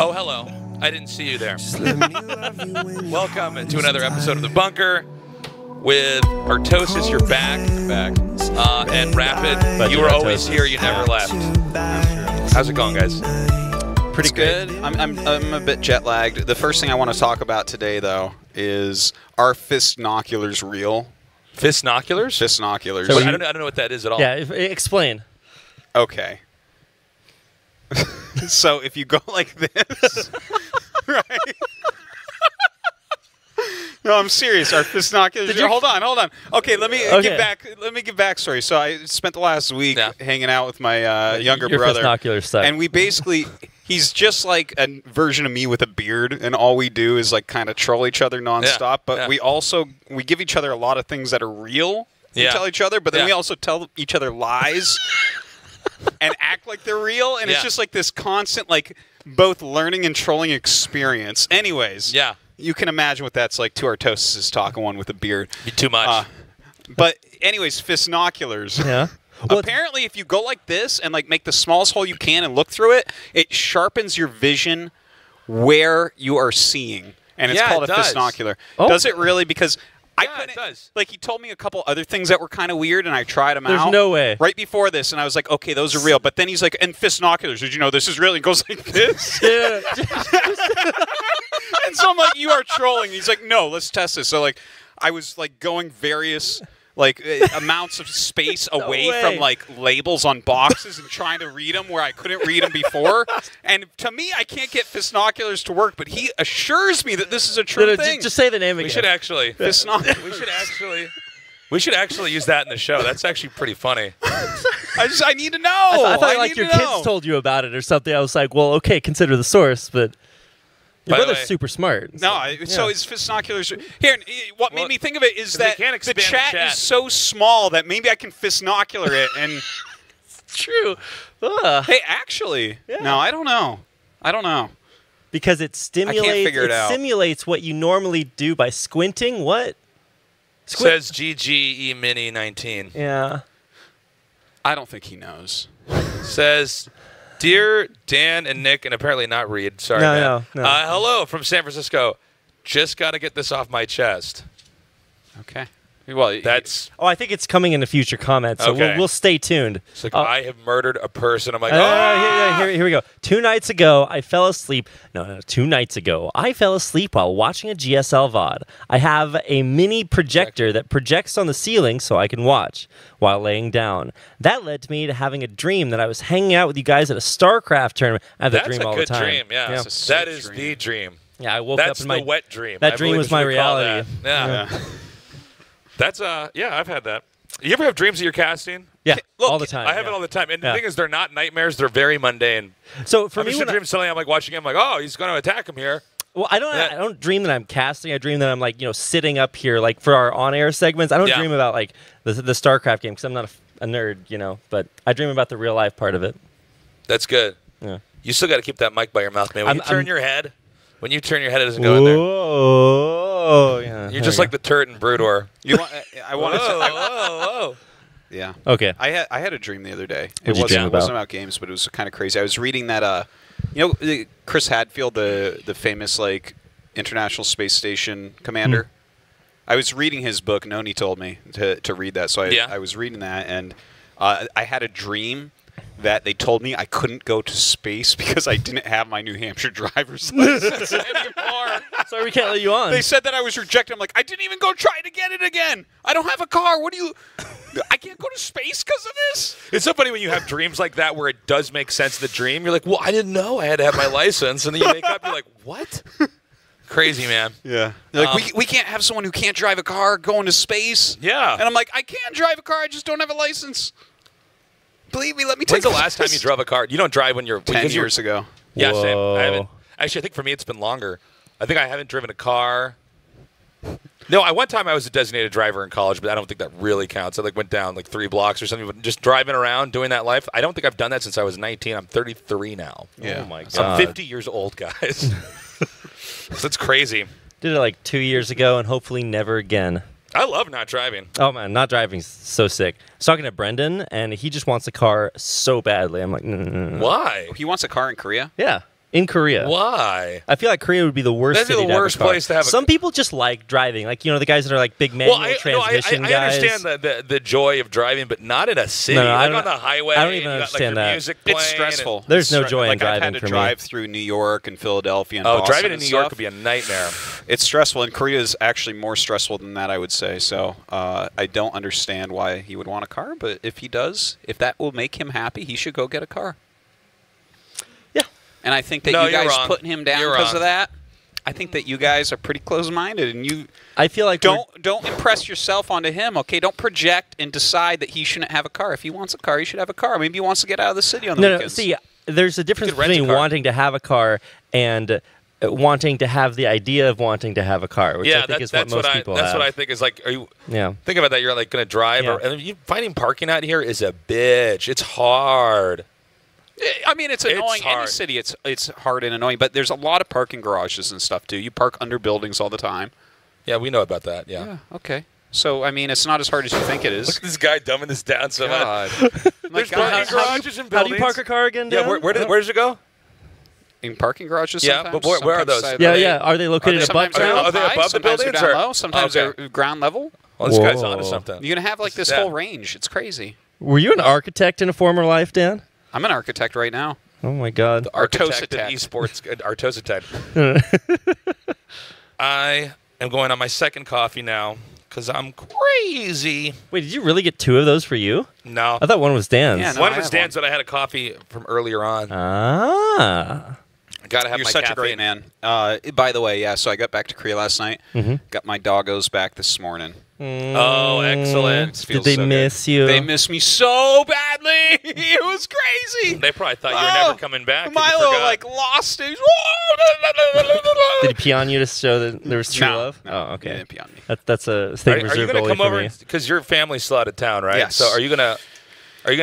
Oh, hello. I didn't see you there. Welcome to another episode of The Bunker with Artosis. You're back. And Rapid, you were always here. You never left. How's it going, guys? Pretty good. I'm a bit jet lagged. The first thing I want to talk about today, though, is are fistnoculars real? Fistnoculars? Fistnoculars. So I don't know what that is at all. Yeah, explain. Okay. So if you go like this, right? No, I'm serious. Our fistnoculars. Hold on. Okay, let me give backstory. So I spent the last week hanging out with my younger brother. Fistnoculars suck. And we basically, he's just like a version of me with a beard, and all we do is like kind of troll each other nonstop. But we give each other a lot of things that are real. We tell each other, but then we also tell each other lies. And act like they're real, and it's just like this constant, like, both learning and trolling experience. Anyways, you can imagine what that's like to Artosis talking one with a beard. Too much. But anyways, fistnoculars. Yeah. Apparently, if you go like this and like make the smallest hole you can and look through it, it sharpens your vision where you are seeing, and it's called a fistnocular. Oh. Does it really? Because it does. Like, he told me a couple other things that were kind of weird, and I tried them out. There's no way. Right before this, and I was like, okay, those are real. But then he's like, and fistnoculars, did you know this is real? He goes like this. Yeah. And so I'm like, you are trolling. He's like, no, let's test this. So, like, I was, like, going various, like, amounts of space away from, like, labels on boxes and trying to read them where I couldn't read them before. And to me, I can't get fistnoculars to work, but he assures me that this is a true thing. Just say the name again. We should actually. We should actually use that in the show. That's actually pretty funny. I need to know. I thought like your kids told you about it or something. I was like, well, okay, consider the source, but your brother's super smart. So it's fistnoculars. Here, what made me think of it is that the chat is so small that maybe I can fistnocular it. And it's true. Hey, actually, no, I don't know. Because it stimulates. It simulates what you normally do by squinting. What? Says GGE Mini 19. Yeah. I don't think he knows. Says, dear Dan and Nick, and apparently not Reed. Sorry, man. No. Hello from San Francisco. Just got to get this off my chest. Okay. Well, that's. Oh, I think it's coming in the future comments, so we'll stay tuned. It's like, I have murdered a person. I'm like, here we go. 2 nights ago, I fell asleep. No, 2 nights ago, I fell asleep while watching a GSL VOD. I have a mini projector that projects on the ceiling so I can watch while laying down. That led to me to having a dream that I was hanging out with you guys at a StarCraft tournament. I have that dream all the time. That's a good dream, yeah. That is the dream. Yeah, I woke up in my... That's the wet dream. That dream was my reality. Yeah. That's I've had that. You ever have dreams that you're casting? Yeah, look, all the time. I have it all the time. And the thing is, they're not nightmares. They're very mundane. So for me, when I dream suddenly, I'm like watching him, like, oh, he's going to attack him here. Well, I don't dream that I'm casting. I dream that I'm like, sitting up here, like for our on-air segments. I don't dream about like the StarCraft game because I'm not a nerd, but I dream about the real life part of it. That's good. Yeah. You still got to keep that mic by your mouth, man. When you turn your head, it doesn't go in there. Oh, yeah. You're just like the turret in Broodor. I wanted to. Whoa. Yeah. Okay. I had a dream the other day. It wasn't about games, but it was kind of crazy. I was reading that Chris Hadfield, the famous like International Space Station commander. I was reading his book. Noni told me to read that, so I was reading that, and I had a dream that they told me I couldn't go to space because I didn't have my New Hampshire driver's license anymore. Sorry, we can't let you on. They said that I was rejected. I'm like, I didn't even go try to get it again. I don't have a car. I can't go to space because of this? It's so funny when you have dreams like that where it does make sense in the dream. You're like, well, I didn't know I had to have my license. And then you wake up, you're like, what? Crazy, man. Yeah. They're like, we can't have someone who can't drive a car going to space. Yeah. And I'm like, I can drive a car. I just don't have a license. Believe me, let me take When's the last time you drove a car? You don't drive when you're... 10 years ago. Yeah, same. I haven't. Actually, I think for me it's been longer. I think I haven't driven a car. No, one time I was a designated driver in college, but I don't think that really counts. I went down 3 blocks or something, but just driving around, doing that life. I don't think I've done that since I was 19. I'm 33 now. Yeah. Oh, my God. So I'm 50 years old, guys. So it's crazy. Did it 2 years ago and hopefully never again. I love not driving. Oh, man, not driving is so sick. I was talking to Brendan, and he just wants a car so badly. I'm like, Why? He wants a car in Korea? Yeah. in Korea. Why? I feel like Korea would be the worst. That'd be city the to worst have a car. place to have a Some people just like driving, like the guys that are like big manual transmission I guys. understand the joy of driving, but not in a city. No, like on the highway. I don't even you got, understand like, your that. music It's playing stressful. There's no joy in like driving I've had for to me. drive through New York and Philadelphia and Boston driving in and New York stuff. would be a nightmare. It's stressful, and Korea is actually more stressful than that, I would say. So I don't understand why he would want a car, but if he does, if that will make him happy, he should go get a car. Yeah. And I think that you guys putting him down because of that, I think that you guys are pretty close-minded, and I feel like don't impress yourself onto him, okay? Don't project and decide that he shouldn't have a car. If he wants a car, he should have a car. Maybe he wants to get out of the city on the weekends. No, see, there's a difference between wanting to have a car and wanting to have the idea of wanting to have a car, which I think is what most people have. That's what I think is like. Are you? Yeah. Think about that. You're like going to drive, and finding parking out here is a bitch. It's hard. I mean, it's annoying. Hard. Any city, it's hard and annoying. But there's a lot of parking garages and stuff too. You park under buildings all the time. Yeah, we know about that. Yeah. Okay. So I mean, it's not as hard as you think it is. Look at this guy dumbing this down so much. There's God. parking garages and buildings. How do you park a car again, Dan? Yeah. Where does it go? In parking garages. Yeah, sometimes. but where are those? Are they located above ground? Are they above the buildings? Sometimes they're down low. Sometimes they're ground level. Well, this guy's onto something. You're gonna have like this whole range. It's crazy. Were you an architect in a former life, Dan? I'm an architect right now. Oh my God. Artosis esports. Artosis. I am going on my second coffee now because I'm crazy. Wait, did you really get 2 of those for you? No. I thought one was Dan's. Yeah, no, one was Dan's, but I had a coffee from earlier on. Ah. Gotta have You're my such caffeine. a great man. By the way, so I got back to Korea last night. Got my doggos back this morning. Oh, excellent. Did they miss you? They miss me so badly. It was crazy. They probably thought you were never coming back. Milo lost it. Did he pee on you to show that there was true love? No, oh, okay. He didn't pee on me. That's a thing Are you reserved going to only come for over? me. Because your family's still out of town, right? Yes. So are you gonna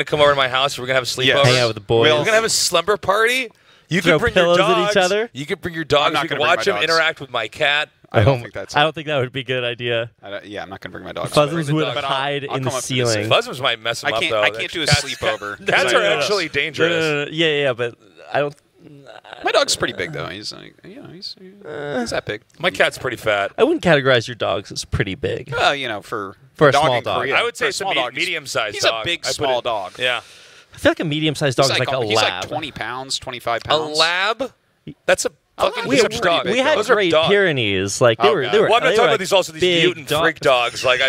come over to my house? We're gonna have a sleepover. Yes. Hang out with the boys. We're gonna have a slumber party. You Throw can bring your pillows at dogs. each other? You can bring your dogs. not You can gonna bring watch my them dogs. interact with my cat. I don't think that's. I don't think that would be a good idea. I'm not going to bring my dogs. Fuzzums would But hide I'll in the come up to the ceiling. Fuzzums might mess them up though. I can't do a sleepover. Cats are No. actually dangerous. Yeah, but I don't. My dog's pretty big though. He's like, he's that big. My cat's pretty fat. I wouldn't categorize your dogs as pretty big. For For a dog small in dog. Korea, I would say for it's a small dog, medium-sized He's dog. a big I put small it- dog. Yeah. I feel like a medium-sized dog He's is like a he's lab. like 20 pounds, 25 A pounds. lab? That's a fucking We huge dog. We had Those are Great dogs. Pyrenees. Like they were. Well, I'm not they talking were about these big mutant freak dogs like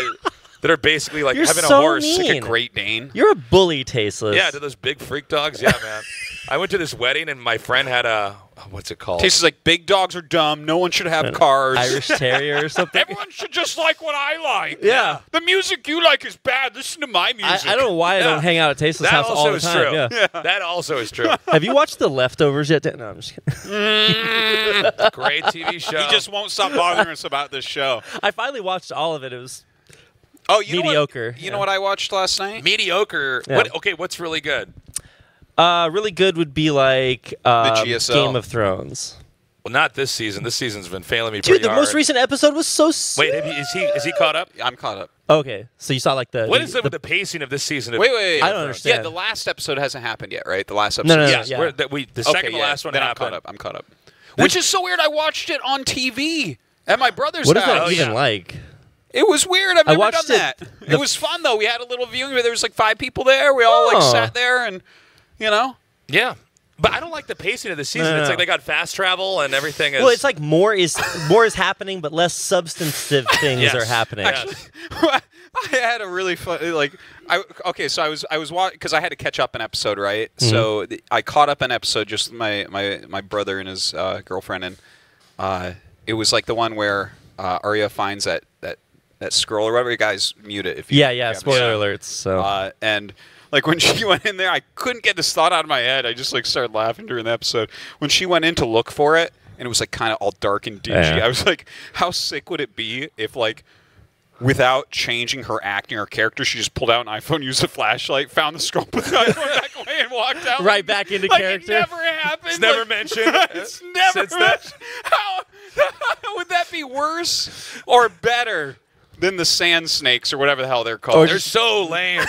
that are basically like You're having so a horse. mean. Like a Great Dane. You're a bully, Tasteless. Yeah, to those big freak dogs. Yeah, man. I went to this wedding and my friend had a what's it called? Tastes like big dogs are dumb. No one should have cars. Irish Terrier or something. Everyone should just like what I like. Yeah. The music you like is bad. Listen to my music. I don't know why I don't hang out at Tasteless That house all also the is time. true. Yeah. That also is true. Have you watched The Leftovers yet? No, I'm just kidding. Great TV show. He just won't stop bothering us about this show. I finally watched all of it. It was You mediocre. Know what, you know what I watched last night? mediocre. Yeah. What's really good? really good. Would be like GSL. Game of Thrones. Well, not this season. This season's been failing me Dude, pretty the hard. most recent episode was so. Wait, is he caught up? I'm caught up. Okay, so you saw like the. What is it with the pacing of this season? Wait. I don't understand. Yeah, the last episode hasn't happened yet, right? The last episode. No. Yes, Yeah. the second to last one then happened. I'm caught up. Which is so weird. I watched it on TV at my brother's What is house. that even yeah. like? It was weird. I've I never watched done that. it- It was fun though. We had a little viewing. There was like 5 people there. We all like Oh. sat there and Yeah. But I don't like the pacing of the season. No. It's like they got fast travel and everything is. Well, it's like more is happening, but less substantive things Yes. are happening. Yes. I had a really fun So I was watching because I had to catch up an episode, right? So I caught up an episode, just my brother and his girlfriend, and it was like the one where Arya finds that scroll or whatever. You guys mute it if you. Yeah. Spoiler alerts. So And like when she went in there, I couldn't get this thought out of my head. I just like started laughing during the episode when she went in to look for it, and it was like kind of all dark and dingy. Yeah. I was like, how sick would it be if like, without changing her acting or character, she just pulled out an iPhone, used a flwood, found the scroll, put the iPhone back away, and walked out. right back into like character. It never happened. It's never Like, mentioned. It's never Since mentioned. How would that be worse or better than the sand snakes or whatever the hell they're called? They're so lame.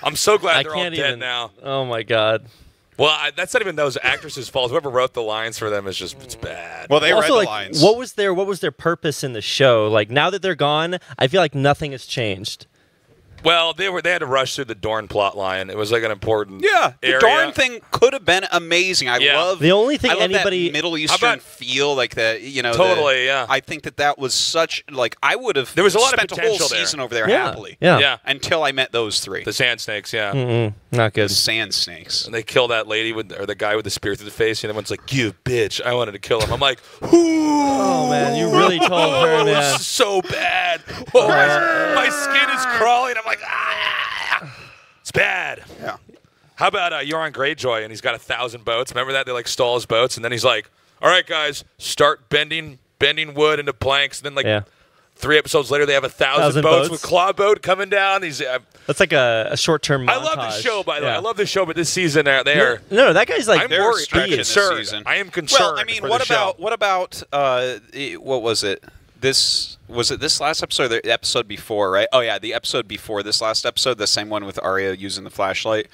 I'm so glad I they're all can't dead even. now. Oh my god. Well, that's not even those actresses' fault. Whoever wrote the lines for them is it's bad. Well, they also, read the lines. What was their purpose in the show? Like now that they're gone, I feel like nothing has changed. Well, they had to rush through the Dorn plot line. It was like an important the area. Dorn thing could have been amazing. I love the only thing anybody that Middle Eastern feel like that. Totally, yeah. I think that was such I would have. There was a lot spent of a whole potential there. season over there happily. Yeah. Until I met those three. The Sand Snakes, yeah. Not good. The Sand Snakes. And they kill that lady or the guy with the spear through the face, and everyone's like, "You bitch!" I wanted to kill him. I'm like, oh man, you really told her, man. It's so bad. Oh, my skin is crawling. I'm like, ah. It's bad. Yeah. How about Euron Greyjoy, and he's got 1,000 boats. Remember that? They stole his boats, and then he's like, all right, guys, start bending wood into planks. And then 3 episodes later, they have 1,000 boats with claw boat coming down. That's like a short-term montage. I love the show, by the way. I love the show, but this season they are. No, that guy's like. I'm concerned. Season. I am concerned. Well, I mean, for what the show. about what was it? This last episode or the episode before, right? Oh yeah, the episode before this last episode, the same one with Arya using the flashlight.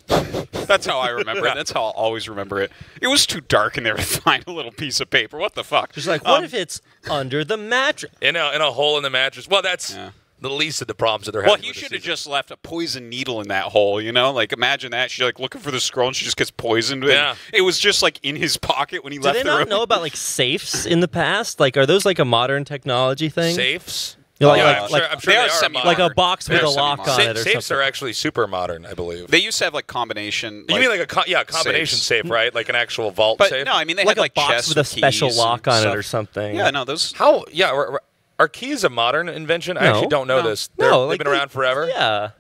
That's how I remember it. That's how I'll always remember it. It was too dark in there to find a little piece of paper. What the fuck? Just like, what if it's under the mattress? In a hole in the mattress. Well, that's the least of the problems that they're having. Well, he should have just left a poison needle in that hole, imagine that. She's looking for the scroll and she just gets poisoned. Yeah. It was just in his pocket when he left the room. Do they not know about safes in the past? Are those a modern technology thing? Safes? I'm sure they are modern. Like a box with a lock on it or Safes something. are actually super modern, I believe. They used to have combination. You mean a combination safe, right? Like an actual vault safe? No, I mean they had had a box with a special lock on it or something. Yeah, no, those. How? Yeah, are keys a modern invention? I actually don't know this. They've been around forever. Yeah,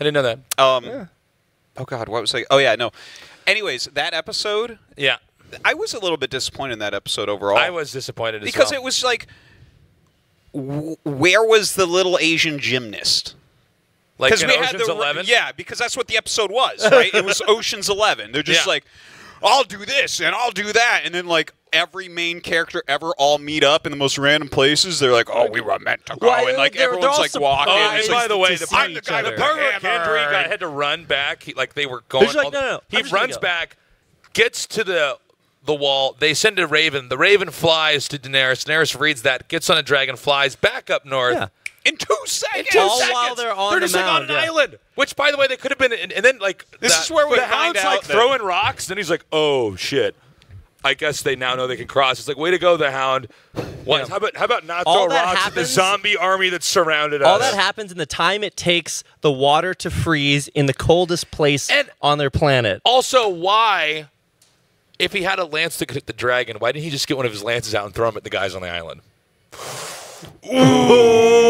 I didn't know that. Oh God, what was I? Oh yeah, no. Anyways, that episode. Yeah, I was a little bit disappointed in that episode overall. I was disappointed because well. It was where was the little Asian gymnast? Like in Ocean's 11? Yeah, because that's what the episode was, right? It was Ocean's 11. They're just I'll do this and I'll do that, and then every main character ever all meet up in the most random places. They're like, oh, we were meant to go, and everyone's walking. And by the way, I'm the guy with the hammer. Hendry had to run back. They were going. He runs back, gets to the wall. They send a raven. The raven flies to Daenerys. Daenerys reads that, gets on a dragon, flies back up north. Yeah. In 2 seconds. While they're on just the mound, on an island. Which, by the way, they could have been. And then this is where we the find Hound's out throwing rocks. Then he's like, oh shit. I guess they now know they can cross. It's way to go, the Hound. What? Yeah. How about not throw rocks at the zombie army that's surrounded us? All that happens in the time it takes the water to freeze in the coldest place on their planet. Also, why, if he had a lance to hit the dragon, why didn't he just get one of his lances out and throw them at the guys on the island? Ooh.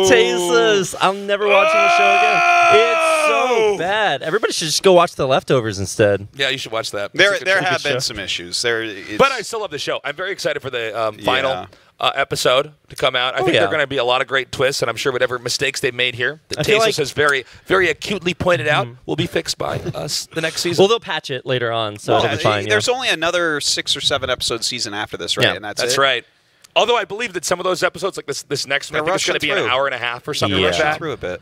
Tasteless. I'm never watching the show again. It's so bad. Everybody should just go watch The Leftovers instead. Yeah, you should watch that. There have been some issues. But I still love the show. I'm very excited for the final episode to come out. I think there are going to be a lot of great twists, and I'm sure whatever mistakes they made here, that Tasteless has very, very acutely pointed out, will be fixed by us the next season. Well, they'll patch it later on, so it'll be fine. There's only another 6 or 7 episode season after this, right? Yeah, and that's right. Although I believe that some of those episodes, like this next one, I think it's going to be an hour and a half or something like that. Through a bit.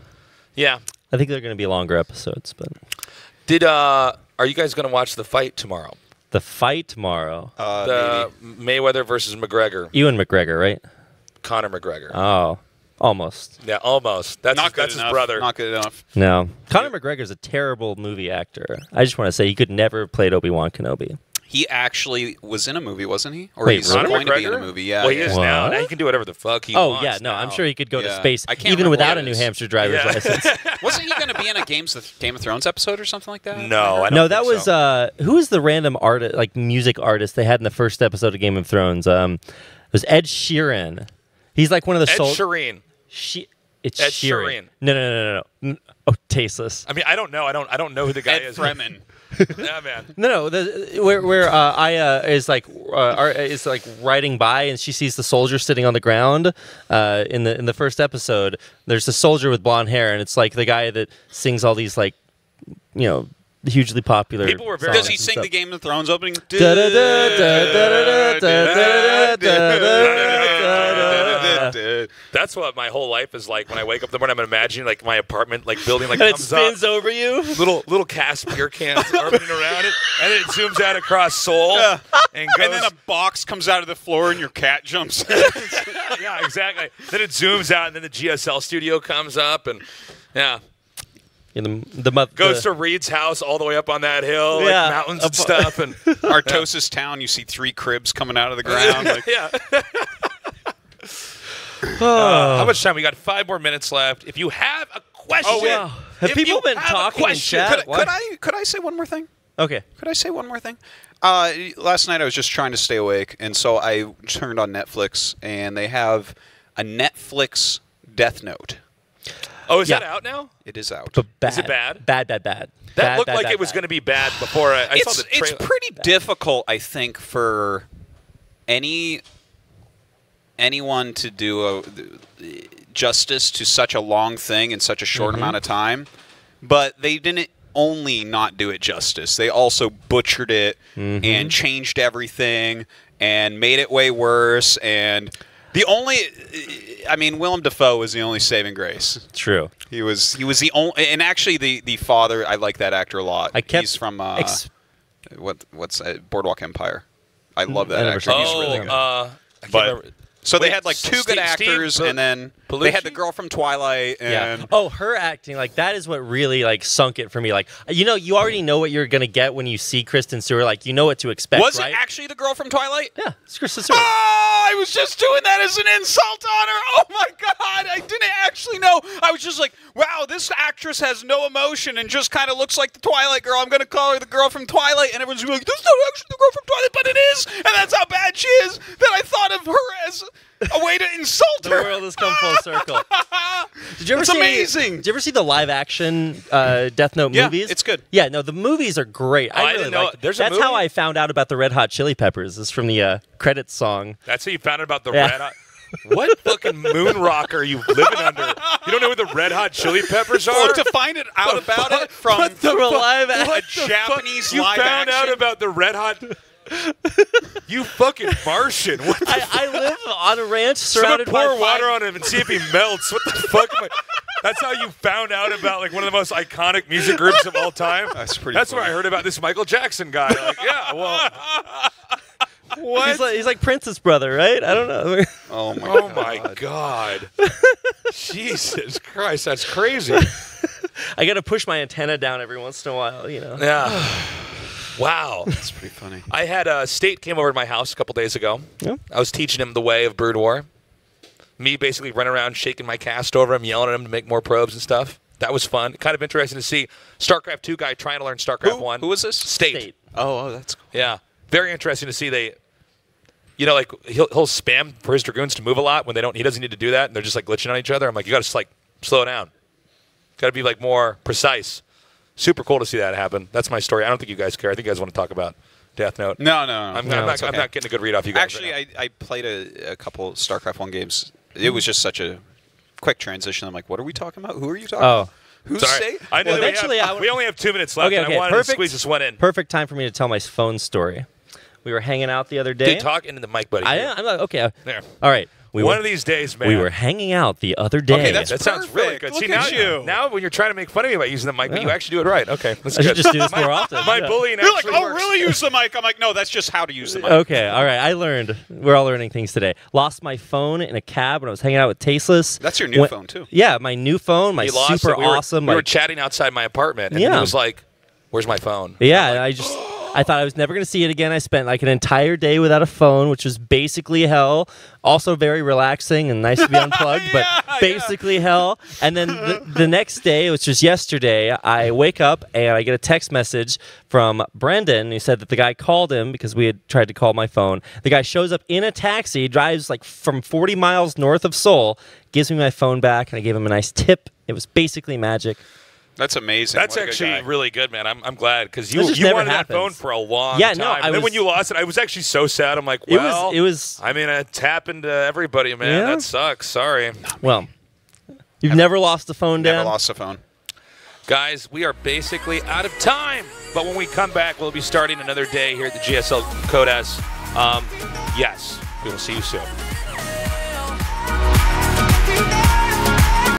Yeah. I think they're going to be longer episodes. But are you guys going to watch the fight tomorrow? The fight tomorrow? The Mayweather versus McGregor. Ewan McGregor, right? Conor McGregor. Oh, almost. Yeah, almost. That's his brother. Not good enough. No. Conor McGregor's a terrible movie actor. I just want to say he could never have played Obi-Wan Kenobi. He actually was in a movie, wasn't he? Or Wait, he's going to be in a movie, yeah. Well, he is now. Now he can do whatever the fuck he wants. Oh, yeah, no, I'm sure he could go to space I can't even remember without what a it New is. Hampshire driver's license. Wasn't he going to be in a Game of Thrones episode or something like that? No, I don't No, that think was so. Who was the random artist, like music artist they had in the first episode of Game of Thrones? It was Ed Sheeran. He's like one of the Ed Sheeran. It's Ed Sheeran. No. Oh, Tasteless. I mean, I don't know. I don't know who the guy is. Fremen. Yeah, man. No. Where Aya is like riding by and she sees the soldier sitting on the ground. In the first episode, there's a soldier with blonde hair, and it's like the guy that sings all these hugely popular. People were very. Does he sing the Game of Thrones opening? That's That's what my whole life is like. When I wake up in the morning, I'm imagining like my apartment, like building, like And it comes spins up, over you. little cast beer cans orbiting around it, and then it zooms out across Seoul, and goes. And then a box comes out of the floor, and your cat jumps. Yeah, exactly. Then it zooms out, and then the GSL studio comes up, and yeah. Goes to Reed's house all the way up on that hill, like mountains and stuff. And Artosis town, you see 3 cribs coming out of the ground. Like, yeah. How much time? We got 5 more minutes left. If you have a question, have people been talking in chat? Could I say one more thing? Okay. Could I say one more thing? Last night I was just trying to stay awake, and so I turned on Netflix, and they have a Netflix Death Note. Oh, is that out now? It is out. But bad. Is it bad? Bad. That looked like it was going to be bad before I saw the trailer. It's pretty difficult, I think, for anyone to do justice to such a long thing in such a short amount of time. But they didn't only not do it justice. They also butchered it and changed everything and made it way worse. And Willem Dafoe was the only saving grace. True. He was the only, and actually the father. I like that actor a lot. He's from what's Boardwalk Empire. I love that actor. He's really good. I can't remember. So they had like 2 good actors, and then they had the girl from Twilight. And her acting, like that is what really like sunk it for me. Like you already know what you're gonna get when you see Kristen Stewart. Like you know what to expect. Was right? it actually the girl from Twilight? Yeah, it's Kristen Stewart. Oh, I was just doing that as an insult on her. Oh my God, I didn't actually know. I was just like, wow, this actress has no emotion and just kind of looks like the Twilight girl. I'm gonna call her the girl from Twilight, and everyone's gonna be like, that's not actually the girl from Twilight, but it is, and that's how bad she is. That I thought of her as a way to insult her. The world has come full circle. Did you ever see? Amazing. Did you ever see the live action Death Note movies? Yeah, it's good. Yeah, no, the movies are great. I really like. That's how I found out about the Red Hot Chili Peppers. Is from the credits song. That's how you found out about the Red Hot. What fucking moon rock are you living under? You don't know who the Red Hot Chili Peppers are? Well, to find it out about it from a Japanese you live found action. out about the Red Hot. You fucking Martian! What the I live on a ranch surrounded by pour water on him and see if he melts. What the fuck? That's how you found out about like one of the most iconic music groups of all time. That's pretty. That's where I heard about this Michael Jackson guy. Like, yeah, well. What? He's like Prince's brother, right? I don't know. Oh my God. Jesus Christ, that's crazy. I got to push my antenna down every once in a while, you know. Yeah. Wow. That's pretty funny. I had State came over to my house a couple days ago. Yeah. I was teaching him the way of Brood War. Me basically running around shaking my cast over him, yelling at him to make more probes and stuff. That was fun. Kind of interesting to see StarCraft 2 guy trying to learn StarCraft 1. Who was this? State. Oh, that's cool. Yeah. Very interesting to see like he'll spam for his Dragoons to move a lot when he doesn't need to do that, and they're just like glitching on each other. I'm like, you got to like slow down. Got to be like more precise. Super cool to see that happen. That's my story. I don't think you guys care. I think you guys want to talk about Death Note. No. I'm not getting a good read off you guys. Actually, right I played a couple StarCraft 1 games. It was just such a quick transition. I'm like, what are we talking about? Who are you talking about? Who's State? I know we only have 2 minutes left, and I wanted to squeeze this one in. Perfect time for me to tell my phone story. We were hanging out the other day. Dude, talk into the mic, buddy. I'm like, okay. There. All right. One of these days, man. We were hanging out the other day. Okay, that sounds really good. Look See, at now when you're trying to make fun of me about using the mic, but you actually do it right. Okay, that's I should good. just do this more often. My bullying You're actually like, oh, works. really use the mic? I'm like, no, that's just how to use the mic. Okay, all right. I learned. We're all learning things today. Lost my phone in a cab when I was hanging out with Tasteless. That's your new phone, too. Yeah, my new phone, my super awesome. We were chatting outside my apartment, and he was like, where's my phone? Yeah, and I thought I was never going to see it again. I spent like an entire day without a phone, which was basically hell. Also very relaxing and nice to be unplugged, but basically hell. And then the next day, which was yesterday, I wake up and I get a text message from Brendan. He said that the guy called him because we had tried to call my phone. The guy shows up in a taxi, drives like from 40 miles north of Seoul, gives me my phone back, and I gave him a nice tip. It was basically magic. That's amazing. That's actually really good, man. I'm glad because you never wanted that phone for a long Yeah, time. no, And then when you lost it, I was actually so sad. I'm like, well, it was. I mean, it's happened to everybody, man. Yeah. That sucks. Sorry. Well, you've never lost a phone, Dan? Never lost a phone. Guys, we are basically out of time. But when we come back, we'll be starting another day here at the GSL Code S. Yes, we will see you soon.